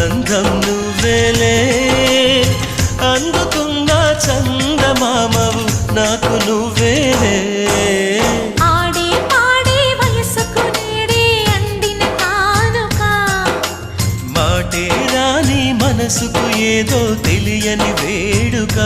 గంధం నువ్వేలే అందుకున్న చందమామవు నాకు నువ్వేలే ఆడే పాడే వయసుకు నేడే అందిన కానుక మాటే రాని మనసుకు ఏదో తెలియని వేడుక